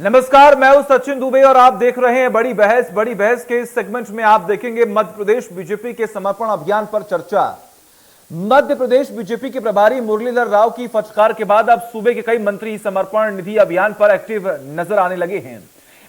नमस्कार, मैं हूं सचिन दुबे और आप देख रहे हैं बड़ी बहस। बड़ी बहस के इस सेगमेंट में आप देखेंगे मध्य प्रदेश बीजेपी के समर्पण अभियान पर चर्चा। मध्य प्रदेश बीजेपी के प्रभारी मुरलीधर राव की फटकार के बाद अब सूबे के कई मंत्री समर्पण निधि अभियान पर एक्टिव नजर आने लगे हैं।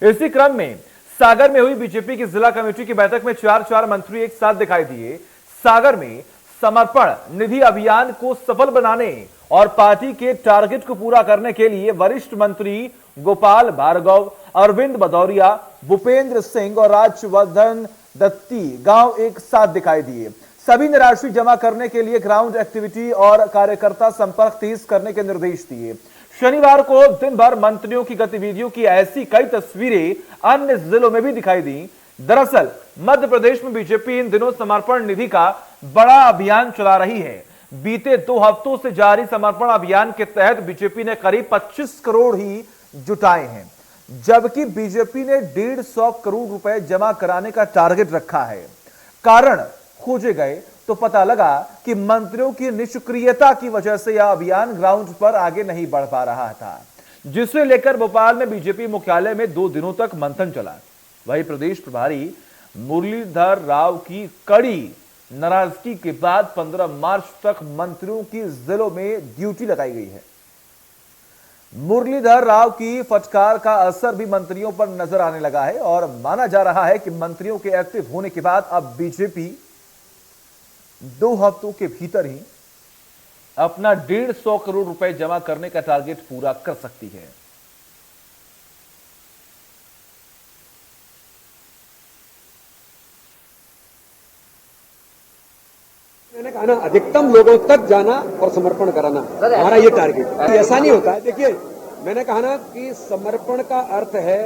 इसी क्रम में सागर में हुई बीजेपी की जिला कमेटी की बैठक में चार मंत्री एक साथ दिखाई दिए। सागर में समर्पण निधि अभियान को सफल बनाने और पार्टी के टारगेट को पूरा करने के लिए वरिष्ठ मंत्री गोपाल भार्गव, अरविंद भदौरिया, भूपेंद्र सिंह और राजवर्धन दत्ती गांव एक साथ दिखाई दिए। सभी ने राशि जमा करने के लिए ग्राउंड एक्टिविटी और कार्यकर्ता संपर्क तेज करने के निर्देश दिए। शनिवार को दिन भर मंत्रियों की गतिविधियों की ऐसी कई तस्वीरें अन्य जिलों में भी दिखाई दी। दरअसल मध्य प्रदेश में बीजेपी इन दिनों समर्पण निधि का बड़ा अभियान चला रही है। बीते 2 हफ्तों से जारी समर्पण अभियान के तहत बीजेपी ने करीब 25 करोड़ ही जुटाए हैं, जबकि बीजेपी ने 150 करोड़ रुपए जमा कराने का टारगेट रखा है। कारण खोजे गए तो पता लगा कि मंत्रियों की निष्क्रियता की वजह से यह अभियान ग्राउंड पर आगे नहीं बढ़ पा रहा था, जिसे लेकर भोपाल में बीजेपी मुख्यालय में 2 दिनों तक मंथन चला। वहीं प्रदेश प्रभारी मुरलीधर राव की कड़ी नाराजगी के बाद 15 मार्च तक मंत्रियों की जिलों में ड्यूटी लगाई गई है। मुरलीधर राव की फटकार का असर भी मंत्रियों पर नजर आने लगा है और माना जा रहा है कि मंत्रियों के एक्टिव होने के बाद अब बीजेपी 2 हफ्तों के भीतर ही अपना 150 करोड़ रुपए जमा करने का टारगेट पूरा कर सकती है। मैंने कहा ना, अधिकतम लोगों तक जाना और समर्पण कराना हमारा ये टारगेट। ऐसा नहीं होता है। देखिए, मैंने कहा ना कि समर्पण का अर्थ है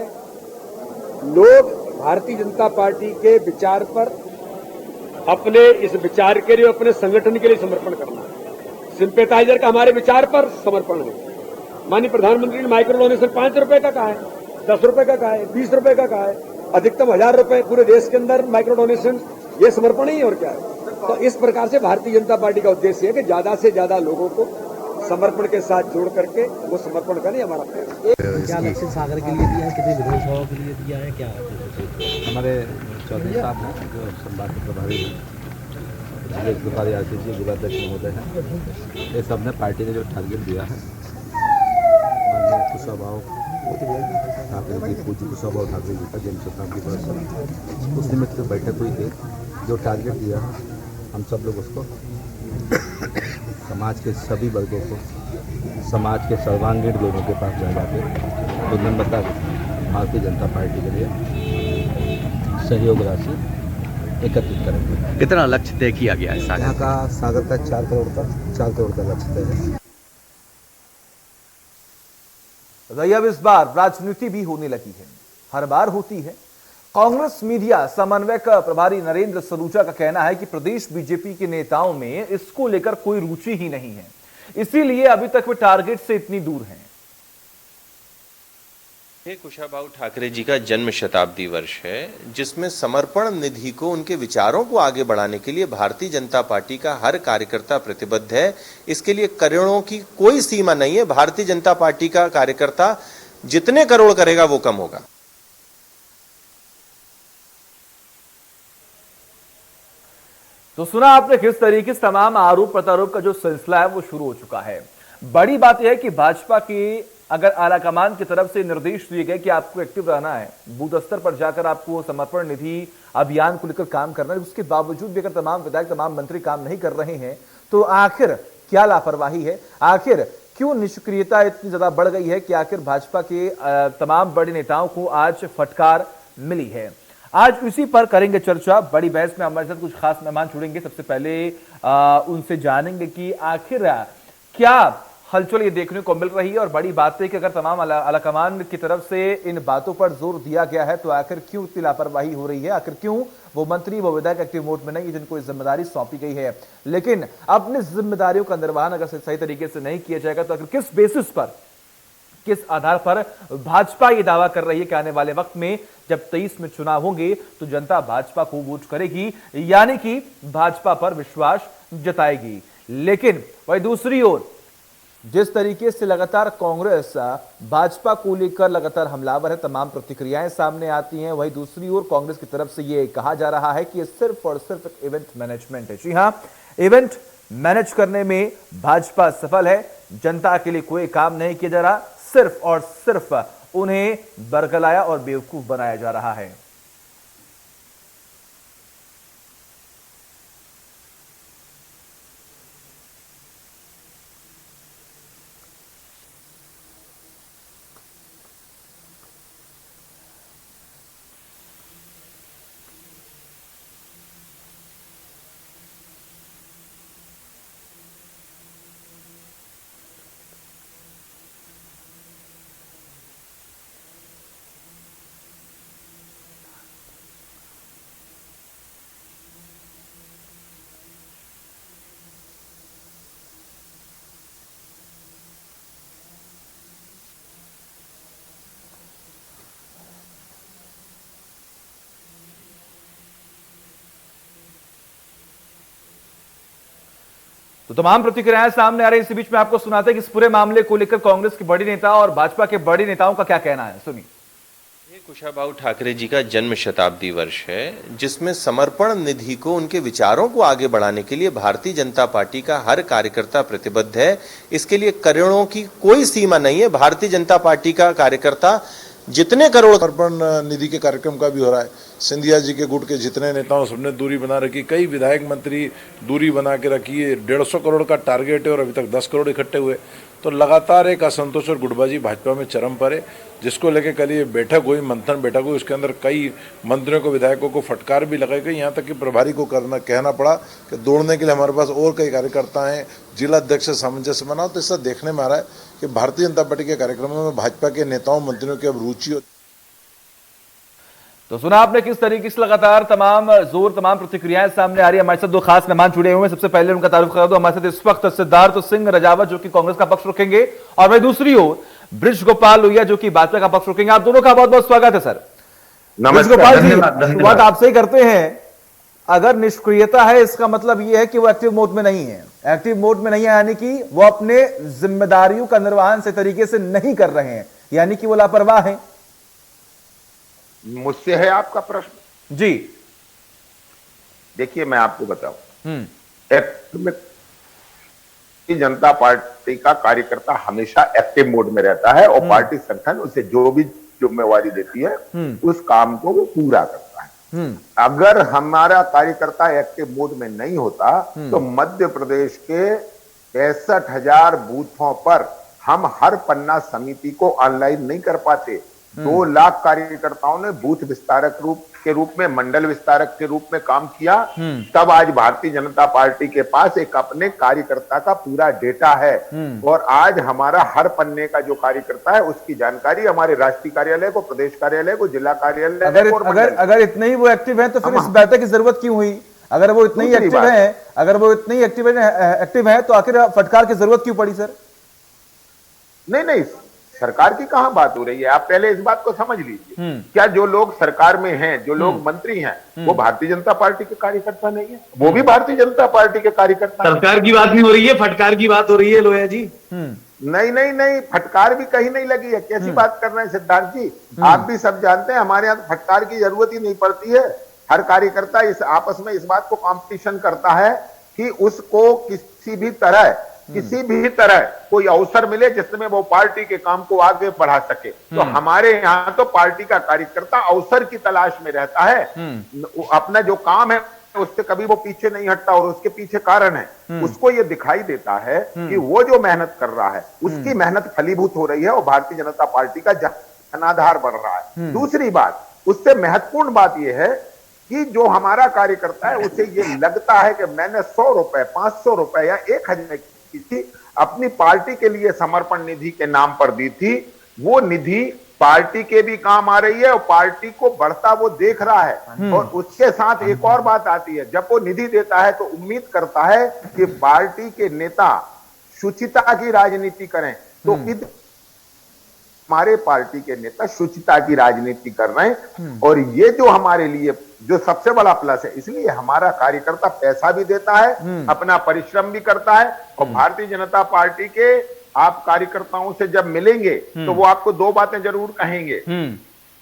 लोग भारतीय जनता पार्टी के विचार पर, अपने इस विचार के लिए, अपने संगठन के लिए समर्पण करना। सिंपेटाइजर का हमारे विचार पर समर्पण है। माननीय प्रधानमंत्री ने माइक्रो डोनेशन 5 रुपए का कहा है, 10 रुपए का कहा है, 20 रुपए का कहा है, अधिकतम 1000 रुपए पूरे देश के अंदर माइक्रो डोनेशन, ये समर्पण ही और क्या है। तो इस प्रकार से भारतीय जनता पार्टी का उद्देश्य है कि ज्यादा से ज्यादा लोगों को समर्पण के साथ जोड़ करके वो समर्पण करें। हमारा क्या लक्ष्य सागर के लिए दिया है, कितने विधानसभा के लिए दिया है, क्या हमारे चौधरी साहब हैं जो संभाग के प्रभारी हैं, जिले प्रभारी आशीष जी, जिलाध्यक्ष महोदय हैं, ये सब ने पार्टी ने जो टारगेट दिया है, माननीय कुशाभाव ठाकरे जी, पूज्य कुशाभाव ठाकरे जी का जन्म शताब्दी वर्ष, उस निमित्त बैठक हुई थी। जो टारगेट दिया है हम सब लोग उसको समाज के सभी वर्गों को, समाज के सर्वांगीण लोगों के पास जा जाके विनम्रता भारतीय जनता पार्टी के लिए सहयोग राशि एकत्रित करेंगे। कितना लक्ष्य तय किया गया है यहाँ का सागर का 4 करोड़ का लक्ष्य तय है। अब इस बार राजनीति भी होने लगी है, हर बार होती है। कांग्रेस मीडिया समन्वयक प्रभारी नरेंद्र सलूजा का कहना है कि प्रदेश बीजेपी के नेताओं में इसको लेकर कोई रुचि ही नहीं है, इसीलिए अभी तक वे टारगेट से इतनी दूर हैं। कुशाभाऊ ठाकरे जी का जन्म शताब्दी वर्ष है, जिसमें समर्पण निधि को, उनके विचारों को आगे बढ़ाने के लिए भारतीय जनता पार्टी का हर कार्यकर्ता प्रतिबद्ध है। इसके लिए करोड़ों की कोई सीमा नहीं है। भारतीय जनता पार्टी का कार्यकर्ता जितने करोड़ करेगा वो कम होगा। तो सुना आपने किस तरीके से तमाम आरोप प्रत्यारोप का जो सिलसिला है वो शुरू हो चुका है। बड़ी बात यह है कि भाजपा की अगर आलाकमान की तरफ से निर्देश दिए गए कि आपको एक्टिव रहना है, बूथ स्तर पर जाकर आपको समर्पण निधि अभियान को लेकर काम करना है, उसके बावजूद भी अगर तमाम विधायक, तमाम मंत्री काम नहीं कर रहे हैं, तो आखिर क्या लापरवाही है? आखिर क्यों निष्क्रियता इतनी ज्यादा बढ़ गई है कि आखिर भाजपा के तमाम बड़े नेताओं को आज फटकार मिली है? आज इसी पर करेंगे चर्चा। बड़ी बहस में हमारे साथ कुछ खास मेहमान जुड़ेंगे। सबसे पहले उनसे जानेंगे कि आखिर क्या हलचल ये देखने को मिल रही है, और बड़ी बात है कि अगर तमाम आलाकमान की तरफ से इन बातों पर जोर दिया गया है तो आखिर क्यों इतनी लापरवाही हो रही है? आखिर क्यों वो मंत्री, वो विधायक एक्टिव मोड में नहीं है जिनको जिम्मेदारी सौंपी गई है? लेकिन अपनी जिम्मेदारियों का निर्वहन अगर सही तरीके से नहीं किया जाएगा तो आखिर किस बेसिस पर, किस आधार पर भाजपा ये दावा कर रही है कि आने वाले वक्त में जब 23 में चुनाव होंगे तो जनता भाजपा को वोट करेगी, यानी कि भाजपा पर विश्वास जताएगी? लेकिन वही दूसरी ओर जिस तरीके से लगातार कांग्रेस भाजपा को लेकर लगातार हमलावर है, तमाम प्रतिक्रियाएं सामने आती हैं, वहीं दूसरी ओर कांग्रेस की तरफ से ये कहा जा रहा है कि ये सिर्फ और सिर्फ एक इवेंट मैनेजमेंट है। जी हां, इवेंट मैनेज करने में भाजपा सफल है, जनता के लिए कोई काम नहीं किया जा रहा, सिर्फ और सिर्फ उन्हें बरगलाया और बेवकूफ बनाया जा रहा है। तो तमाम प्रतिक्रियाएं सामने आ रही है। इसी बीच में आपको सुनाते हैं कि इस पूरे मामले को लेकर कांग्रेस के बड़ी नेता और भाजपा के बड़े नेताओं का क्या कहना है, सुनिए। ये कुशाभाऊ ठाकरे जी का जन्म शताब्दी वर्ष है, जिसमें समर्पण निधि को, उनके विचारों को आगे बढ़ाने के लिए भारतीय जनता पार्टी का हर कार्यकर्ता प्रतिबद्ध है। इसके लिए करोड़ों की कोई सीमा नहीं है। भारतीय जनता पार्टी का कार्यकर्ता जितने करोड़ समर्पण निधि के कार्यक्रम का भी हो रहा है। सिंधिया जी के गुट के जितने नेताओं सबने दूरी बना रखी, कई विधायक मंत्री दूरी बना के रखी है। 150 करोड़ का टारगेट है और अभी तक 10 करोड़ इकट्ठे हुए। तो लगातार एक असंतोष और गुटबाजी भाजपा में चरम पर है, जिसको लेके कल ये बैठक हुई, मंथन बैठक हुई। उसके अंदर कई मंत्रियों को, विधायकों को फटकार भी लगाई गई। यहाँ तक कि प्रभारी को कहना पड़ा कि दौड़ने के लिए हमारे पास और कई कार्यकर्ता हैं, जिला अध्यक्ष से सामंजस्य बनाओ। तो इससे देखने में आ रहा है कि भारतीय जनता पार्टी के कार्यक्रमों में भाजपा के नेताओं मंत्रियों की अब रुचि हो। तो सुना आपने किस तरीके से लगातार तमाम प्रतिक्रियाएं सामने आ रही है। हमारे साथ दो खास मेहमान जुड़े हुए हैं। सबसे पहले उनका तारुफ करा दो। हमारे साथ इस वक्त सिद्धार्थ सिंह रजावत जो कि कांग्रेस का पक्ष रखेंगे, और वही दूसरी ओर ब्रिज गोपाल लोहिया जो कि भाजपा का पक्ष रखेंगे। आप दोनों का बहुत बहुत स्वागत है सर। ब्रिज गोपाल जी, शुरुआत आपसे ही करते हैं। अगर निष्क्रियता है, इसका मतलब यह है कि वो एक्टिव मोड में नहीं है। एक्टिव मोड में नहीं है यानी कि वो अपने जिम्मेदारियों का निर्वहन सही तरीके से नहीं कर रहे हैं, यानी कि वो लापरवाह हैं। मुझसे है आपका प्रश्न? जी देखिए, मैं आपको बताऊं, जनता पार्टी का कार्यकर्ता हमेशा एक्टिव मोड में रहता है और पार्टी संगठन उसे जो भी जिम्मेवारी देती है उस काम को वो पूरा करता है। अगर हमारा कार्यकर्ता एक्टिव मोड में नहीं होता तो मध्य प्रदेश के 65,000 बूथों पर हम हर पन्ना समिति को ऑनलाइन नहीं कर पाते। 2 लाख कार्यकर्ताओं ने बूथ विस्तारक के रूप में, मंडल विस्तारक के रूप में काम किया। तब आज भारतीय जनता पार्टी के पास एक अपने कार्यकर्ता का पूरा डेटा है और आज हमारा हर पन्ने का जो कार्यकर्ता है उसकी जानकारी हमारे राष्ट्रीय कार्यालय को, प्रदेश कार्यालय को, जिला कार्यालय अगर इतने ही वो एक्टिव है तो फिर इस बैठक की जरूरत क्यों हुई? अगर वो इतने ही एक्टिव है तो आखिर फटकार की जरूरत क्यों पड़ी सर? नहीं, सरकार की कहां बात हो रही है? आप पहले इस बात को समझ लीजिए। क्या जो लोग सरकार में हैं, जो लोग मंत्री हैं, वो भारतीय जनता पार्टी के कार्यकर्ता नहीं है? वो भी भारतीय जनता पार्टी के कार्यकर्ता। सरकार की बात नहीं हो रही है, फटकार की बात हो रही है लोहिया जी। नहीं, फटकार भी कहीं नहीं लगी है। कैसी बात कर रहे हैं सिद्धार्थ जी? आप भी सब जानते हैं हमारे यहाँ फटकार की जरूरत ही नहीं पड़ती है। हर कार्यकर्ता इस आपस में इस बात को कंपटीशन करता है कि उसको किसी भी तरह कोई अवसर मिले जिसमें वो पार्टी के काम को आगे बढ़ा सके। तो हमारे यहाँ तो पार्टी का कार्यकर्ता अवसर की तलाश में रहता है। अपना जो काम है उससे कभी वो पीछे नहीं हटता और उसके पीछे कारण है। उसको ये दिखाई देता है कि वो जो मेहनत कर रहा है उसकी मेहनत फलीभूत हो रही है और भारतीय जनता पार्टी का जनाधार बढ़ रहा है। दूसरी बात, उससे महत्वपूर्ण बात यह है कि जो हमारा कार्यकर्ता है उसे ये लगता है कि मैंने 100 रुपए, 500 रुपए या 1,000 की अपनी पार्टी के लिए समर्पण निधि के नाम पर दी थी। वो निधि पार्टी के भी काम आ रही है और पार्टी को बढ़ता वो देख रहा है। और उसके साथ एक और बात आती है, जब वो निधि देता है तो उम्मीद करता है कि पार्टी के नेता शुचिता की राजनीति करें। तो हमारे पार्टी के नेता शुचिता की राजनीति कर रहे हैं और ये जो हमारे लिए जो सबसे बड़ा प्लस है। इसलिए हमारा कार्यकर्ता पैसा भी देता है, अपना परिश्रम भी करता है और भारतीय जनता पार्टी के आप कार्यकर्ताओं से जब मिलेंगे तो वो आपको दो बातें जरूर कहेंगे।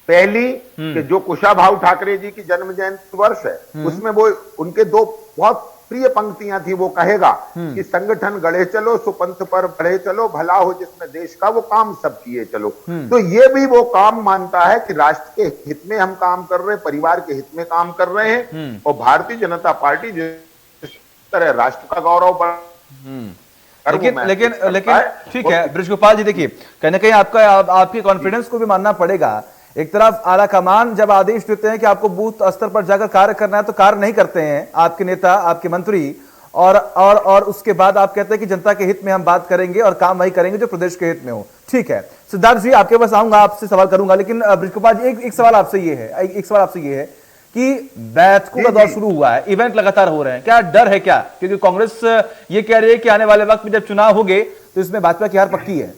पहली कि जो कुशाभाऊ ठाकरे जी की जन्म जयंती वर्ष है उसमें वो उनके दो बहुत प्रिय पंक्तियां थी। वो कहेगा कि संगठन गढ़े चलो, सुपंथ पर बढ़े चलो, भला हो जिसमें देश का वो काम सब किए चलो। तो ये भी वो काम मानता है कि राष्ट्र के हित में हम काम कर रहे हैं, परिवार के हित में काम कर रहे हैं। और भारतीय जनता पार्टी जिस तरह राष्ट्र का गौरव लेकिन ठीक है बृजगोपाल जी, देखिए कहीं ना कहीं आपके कॉन्फिडेंस को भी मानना पड़ेगा। एक तरफ आला कमान जब आदेश देते हैं कि आपको बूथ स्तर पर जाकर कार्य करना है तो कार्य नहीं करते हैं आपके नेता, आपके मंत्री, और उसके बाद आप कहते हैं कि जनता के हित में हम बात करेंगे और काम वही करेंगे जो प्रदेश के हित में हो। ठीक है सिद्धार्थ जी, आपके पास आऊंगा, आपसे सवाल करूंगा, लेकिन बृजगोपाल जी एक सवाल आपसे ये है कि बैठकों का दौर शुरू हुआ है, इवेंट लगातार हो रहे हैं, क्या डर है क्या? क्योंकि कांग्रेस ये कह रही है कि आने वाले वक्त में जब चुनाव होंगे तो इसमें भाजपा की हार पक्की है।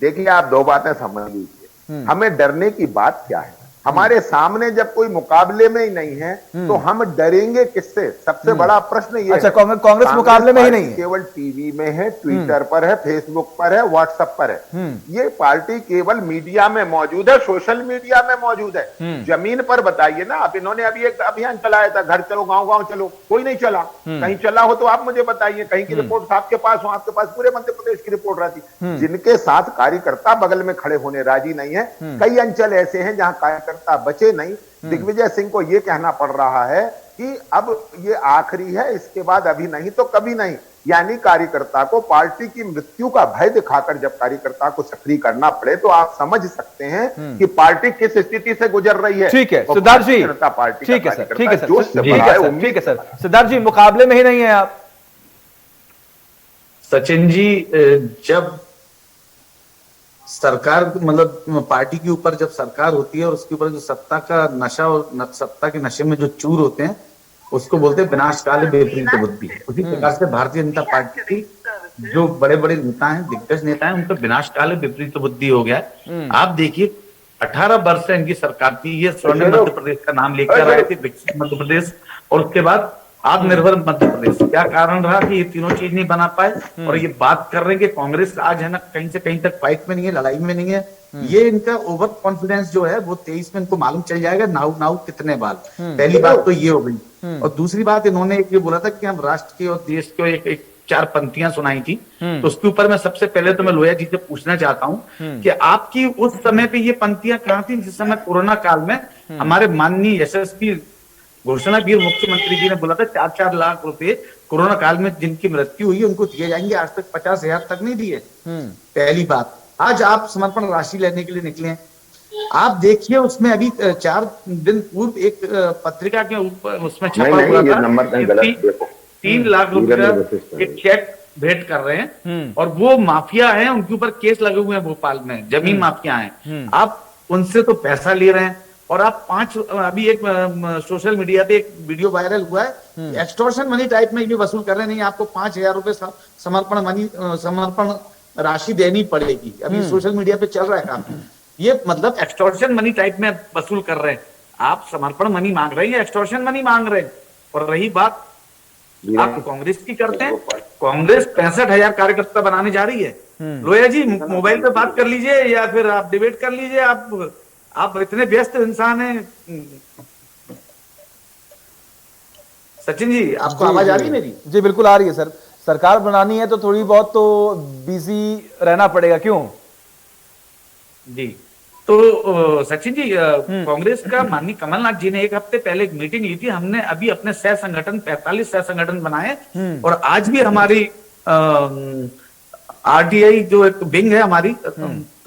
देखिए आप दो बातें समझ लीजिए, हमें डरने की बात क्या है? हमारे सामने जब कोई मुकाबले में ही नहीं है तो हम डरेंगे किससे? सबसे बड़ा प्रश्न ये अच्छा, कांग्रेस मुकाबले में ही नहीं है, केवल टीवी में है, ट्विटर पर है, फेसबुक पर है, व्हाट्सएप पर है। ये पार्टी केवल मीडिया में मौजूद है, सोशल मीडिया में मौजूद है। जमीन पर बताइए ना आप। इन्होंने अभी एक अभियान चलाया था, घर चलो गांव गांव चलो, कोई नहीं चला। कहीं चला हो तो आप मुझे बताइए, कहीं की रिपोर्ट आपके पास हो, आपके पास पूरे मध्य प्रदेश की रिपोर्ट रहती। जिनके साथ कार्यकर्ता बगल में खड़े होने राजी नहीं है, कई अंचल ऐसे हैं जहां कार्यकर्ता बचे नहीं। दिग्विजय सिंह को यह कहना पड़ रहा है कि अब ये आखिरी है, इसके बाद अभी नहीं तो कभी नहीं। यानी कार्यकर्ता को पार्टी की मृत्यु का भय दिखाकर जब कार्यकर्ता को सक्रिय करना पड़े तो आप समझ सकते हैं कि पार्टी किस स्थिति से गुजर रही है। ठीक है सिद्धार्थ जी, जनता पार्टी ठीक है सर, ठीक है सर, सिद्धार्थ जी मुकाबले में ही नहीं है आप। सचिन जी, जब सरकार मतलब पार्टी के ऊपर जब सरकार होती है और उसके ऊपर जो सत्ता का नशा और सत्ता के नशे में जो चूर होते हैं उसको बोलते हैं विनाशकाल विपरीत बुद्धि। उसी प्रकार से भारतीय जनता पार्टी की जो बड़े बड़े नेता हैं, दिग्गज नेता हैं, उनका विनाशकाल विपरीत बुद्धि हो गया है। आप देखिए 18 वर्ष से इनकी सरकार थी, ये स्वर्णिम मध्य प्रदेश का नाम लेकर आए थे, विकसित मध्य प्रदेश, और उसके बाद आत्मनिर्भर मध्य प्रदेश। क्या कारण रहा कि ये तीनों चीज नहीं बना पाए? और ये बात कर रहे हैं कि कांग्रेस आज है ना कहीं से कहीं तक फाइट में नहीं है, लड़ाई में नहीं है। ये इनका ओवर कॉन्फिडेंस जो है वो 23 में इनको मालूम चल जाएगा नाउ नाउ कितने बार। पहली बात तो ये हो गई। और दूसरी बात, इन्होंने एक ये बोला था कि हम राष्ट्र के और देश के एक 4 पंक्तियां सुनाई थी। तो उसके ऊपर मैं सबसे पहले तो मैं लोहिया जी से पूछना चाहता हूँ कि आपकी उस समय पे ये पंक्तियां कहाँ थी जिस समय कोरोना काल में हमारे माननीय यशस्वी घोषणावीर मुख्यमंत्री जी ने बोला था 4-4 लाख रुपए कोरोना काल में जिनकी मृत्यु हुई उनको दिए जाएंगे, आज तक 50,000 तक नहीं दिए। पहली बात, आज आप समर्पण राशि लेने के लिए निकले हैं। आप देखिए उसमें अभी 4 दिन पूर्व एक पत्रिका के ऊपर उसमें छपा हुआ था 3 लाख रुपए का एक चेक भेंट कर रहे हैं और वो माफिया है, उनके ऊपर केस लगे हुए हैं भोपाल में, जमीन माफिया हैं। आप उनसे तो पैसा ले रहे हैं और आप अभी एक सोशल मीडिया पे एक वीडियो वायरल हुआ है, एक्सटॉर्शन मनी टाइप में भी वसूल कर रहे हैं। नहीं, आपको 5,000 रुपए समर्पण राशि देनी पड़ेगी। अभी सोशल मीडिया पे चल रहा है काम। ये मतलब एक्सटॉर्शन मनी टाइप में वसूल कर रहे हैं। आप समर्पण मनी मांग रहे हैं या एक्सटॉर्शन मनी मांग रहे हैं? और रही बात आप कांग्रेस की करते हैं, कांग्रेस 65,000 कार्यकर्ता बनाने जा रही है। लोहिया जी मोबाइल पे बात कर लीजिए या फिर आप डिबेट कर लीजिए, आप इतने व्यस्त इंसान हैं। सचिन जी, आपको आवाज आ रही है मेरी? जी बिल्कुल आ रही है सर। सरकार बनानी है तो थोड़ी बहुत तो बिजी रहना पड़ेगा, क्यों? जी तो सचिन जी, कांग्रेस का माननीय कमलनाथ जी ने एक हफ्ते पहले एक मीटिंग ली थी। हमने अभी अपने सह संगठन 45 सह संगठन बनाए और आज भी हमारी आरटीआई जो एक विंग है हमारी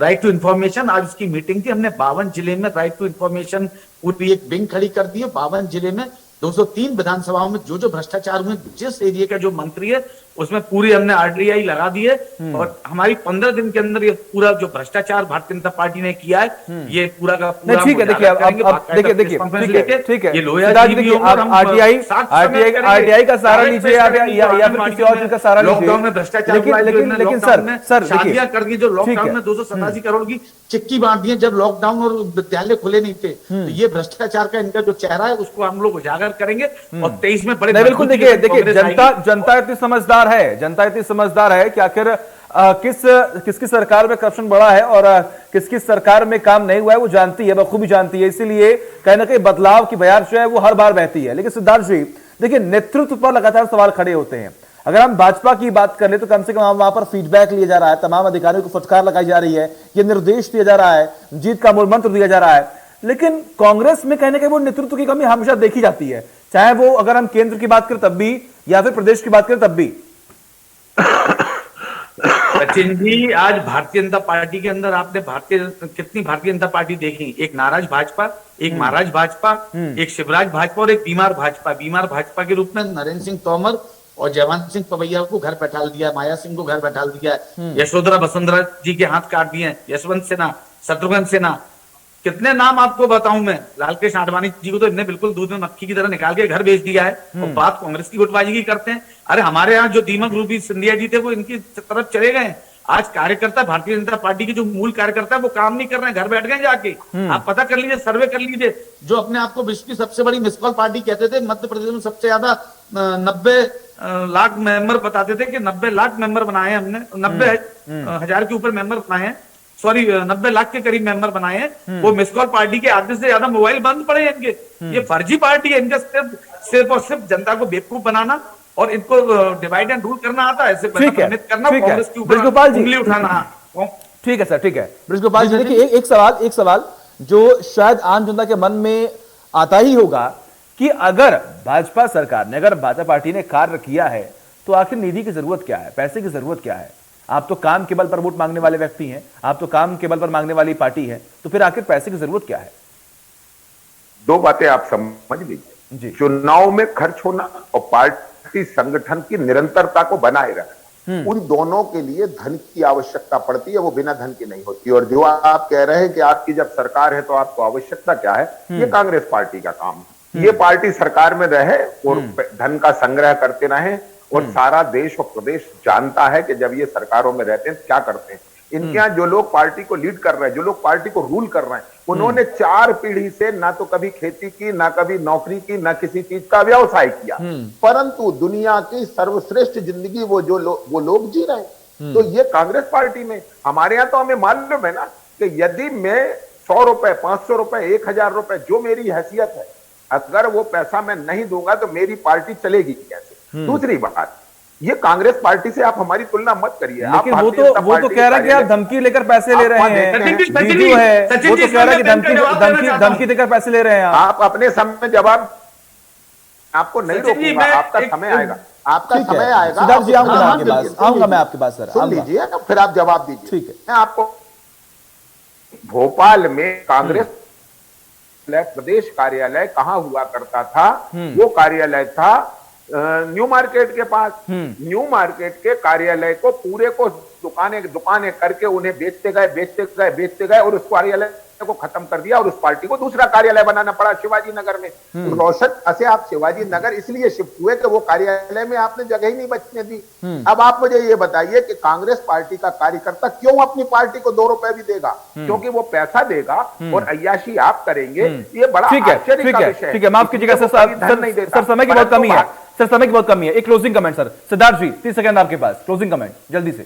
राइट टू इंफॉर्मेशन, आज उसकी मीटिंग थी। हमने 52 जिले में राइट टू इंफॉर्मेशन पूरी एक विंग खड़ी कर दी है। 52 जिले में 203 विधानसभाओं में जो भ्रष्टाचार हुए, जिस एरिया का जो मंत्री है उसमें पूरी हमने आरटीआई लगा दी है। और हमारी 15 दिन के अंदर ये पूरा जो भ्रष्टाचार भारतीय जनता पार्टी ने किया है ये पूरा का पूरा। ठीक है, देखिए ये लोहिया जी भी आरटीआई का सहारा लीजिए या फिर किसी और चीज का सहारा लीजिए। लॉकडाउन में भ्रष्टाचार, लेकिन सर शादियां कर दी जो लॉकडाउन में 287 करोड़ की चिक्की बांट दी, जब लॉकडाउन और विद्यालय खुले नहीं थे। तो ये भ्रष्टाचार का इनका जो चेहरा है उसको हम लोग उजागर करेंगे और 23 में बड़े। बिल्कुल, देखिए जनता इतनी समझदार समझदार है, जनता इतनी समझदार है कि आखिर किसकी सरकार में करप्शन बढ़ा है और किसकी सरकार में काम नहीं हुआ है वो जानती है, बखूबी जानती है। इसीलिए कहीं ना कहीं बदलाव की बयार जो है वो हर बार बहती है। लेकिन सिद्धार्थ जी देखिए, नेतृत्व पर लगातार सवाल खड़े होते हैं। अगर हम भाजपा की बात कर ले तो कम से कम वहां पर फीडबैक लिया जा रहा है, तमाम अधिकारियों को फटकार लगाई जा रही है, ये निर्देश दिया जा रहा है, जीत का मूल मंत्र दिया जा रहा है। लेकिन कांग्रेस में कहीं ना कहीं वो नेतृत्व की कमी हमेशा देखी जाती है, चाहे वो अगर हम केंद्र की बात करें तब भी या फिर प्रदेश की बात करें तब भी। सचिन जी, आज भारतीय जनता पार्टी के अंदर आपने कितनी भारतीय जनता पार्टी देखी? एक नाराज भाजपा, एक महाराज भाजपा, एक शिवराज भाजपा और एक बीमार भाजपा। बीमार भाजपा के रूप में नरेंद्र सिंह तोमर और जयवंत सिंह पवैया को घर बैठा दिया, माया सिंह को घर बैठा दिया, यशोधरा वसुंधरा जी के हाथ काट दिए, यशवंत सिन्हा, शत्रुघ्न सिन्हा, कितने नाम आपको बताऊं मैं। लालकृष्ण आडवाणी जी को तो इन्हें बिल्कुल दूध में मक्खी की तरह निकाल के घर भेज दिया है। और बात कांग्रेस की गुटबाजी की करते हैं। अरे हमारे यहाँ जो दीमक रूपी सिंधिया जी थे वो इनकी तरफ चले गए। आज कार्यकर्ता, भारतीय जनता पार्टी के जो मूल कार्यकर्ता है वो काम नहीं कर रहे हैं, घर बैठ गए जाके। आप पता कर लीजिए, सर्वे कर लीजिए। जो अपने आपको विश्व की सबसे बड़ी मिस कॉल पार्टी कहते थे, मध्य प्रदेश में सबसे ज्यादा 90 लाख मेंबर बताते थे कि 90 लाख मेंबर बनाए हैं हमने, 90,000 के ऊपर मेंबर बनाए हैं, सॉरी 90 लाख के करीब मेंबर बनाए हैं। वो मिस कॉल पार्टी के आधे से ज्यादा मोबाइल बंद पड़े हैं इनके। ये फर्जी पार्टी है, इनका सिर्फ और सिर्फ जनता को बेवकूफ बनाना और इनको डिवाइड एंड रूल करना आता है, करना, कांग्रेस के ऊपर उंगली उठाना। ठीक है सर, ठीक है बृजगोपाल जी। देखिए एक सवाल जो शायद आम जनता के मन में आता ही होगा कि अगर भाजपा सरकार ने, अगर भाजपा पार्टी ने कार्य किया है तो आखिर निधि की जरूरत क्या है, पैसे की जरूरत क्या है? आप तो काम के बल पर वोट मांगने वाले व्यक्ति हैं, आप तो काम के बल पर मांगने वाली पार्टी है, तो फिर आखिर पैसे की जरूरत क्या है? दो बातें आप समझ लीजिए, चुनाव में खर्च होना और पार्टी संगठन की निरंतरता को बनाए रखना, उन दोनों के लिए धन की आवश्यकता पड़ती है, वो बिना धन की नहीं होती। और जो आप कह रहे हैं कि आपकी जब सरकार है तो आपको आवश्यकता क्या है, ये कांग्रेस पार्टी का काम है। ये पार्टी सरकार में रहे और धन का संग्रह करते रहे। और सारा देश और प्रदेश जानता है कि जब ये सरकारों में रहते हैं क्या करते हैं। इनके यहाँ जो लोग पार्टी को लीड कर रहे हैं, जो लोग पार्टी को रूल कर रहे हैं, उन्होंने 4 पीढ़ी से ना तो कभी खेती की, ना कभी नौकरी की, ना किसी चीज का व्यवसाय किया, परंतु दुनिया की सर्वश्रेष्ठ जिंदगी वो लोग जी रहे हैं। तो ये कांग्रेस पार्टी में, हमारे यहाँ तो हमें मालूम है ना कि यदि मैं 100 रुपए, 500 रुपए, 1000 रुपए, जो मेरी हैसियत है, अगर वो पैसा मैं नहीं दूंगा तो मेरी पार्टी चलेगी कैसे? दूसरी बात, ये कांग्रेस पार्टी से आप हमारी तुलना मत करिए। लेकिन वो तो कह रहा है कि आप धमकी लेकर पैसे ले रहे हैं, जीजू है वो तो कह रहा है कि धमकी देकर पैसे ले रहे हैं। आप अपने समय जवाब, आपको नहीं रोकूंगा, आपका समय आएगा, आपका समय आएगा। सिद्धार्थ जी आऊंगा मैं आपके पास सर, सुन लीजिए फिर आप जवाब दीजिए। ठीक है, मैं आपको, भोपाल में कांग्रेस प्रदेश कार्यालय कहां हुआ करता था? वो कार्यालय था न्यू मार्केट के पास। न्यू मार्केट के कार्यालय को पूरे को दुकानें करके उन्हें बेचते गए और उस कार्यालय को खत्म कर दिया और उस पार्टी को दूसरा कार्यालय बनाना पड़ा शिवाजी नगर में। रोशन से आप शिवाजी नगर इसलिए शिफ्ट हुए कि वो कार्यालय में आपने जगह ही नहीं बचने दी। अब आप मुझे ये बताइए कि कांग्रेस पार्टी का कार्यकर्ता क्यों अपनी पार्टी को 2 रुपए भी देगा? क्योंकि वो पैसा देगा और अय्याशी आप करेंगे। ये बड़ा आश्चर्य का विषय है। ठीक है, माफ कीजिएगा सर, समय की बहुत कमी है सर, समय की बहुत कमी है। एक क्लोजिंग कमेंट सर, सिद्धार्थ जी 30 सेकंड आपके पास, क्लोजिंग कमेंट जल्दी से।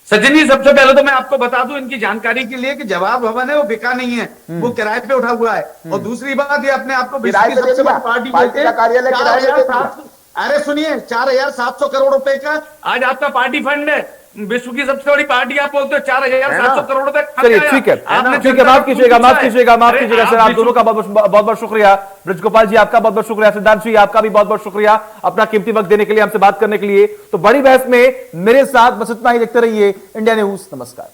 सचिन जी, सबसे पहले तो मैं आपको बता दूं इनकी जानकारी के लिए कि जवाहर भवन है वो बिका नहीं है, वो किराए पे उठा हुआ है। और दूसरी बात, ये अपने आपको सबसे बड़ी पार्टी बोलते हैं। अरे सुनिए, 4700 करोड़ रुपए का आज आपका पार्टी फंड है, विश्व की सबसे बड़ी पार्टी आप बोलते हो। 4700 करोड़ रुपए। चलिए ठीक है, माफ कीजिएगा सर, आप दोनों का बहुत बहुत शुक्रिया। बृजगोपाल जी आपका बहुत बहुत शुक्रिया, सिद्धार्थ जी आपका भी बहुत बहुत शुक्रिया अपना कीमती वक्त देने के लिए, हमसे बात करने के लिए। तो बड़ी बहस में मेरे साथ बस इतना ही, देखते रहिए इंडिया न्यूज। नमस्कार।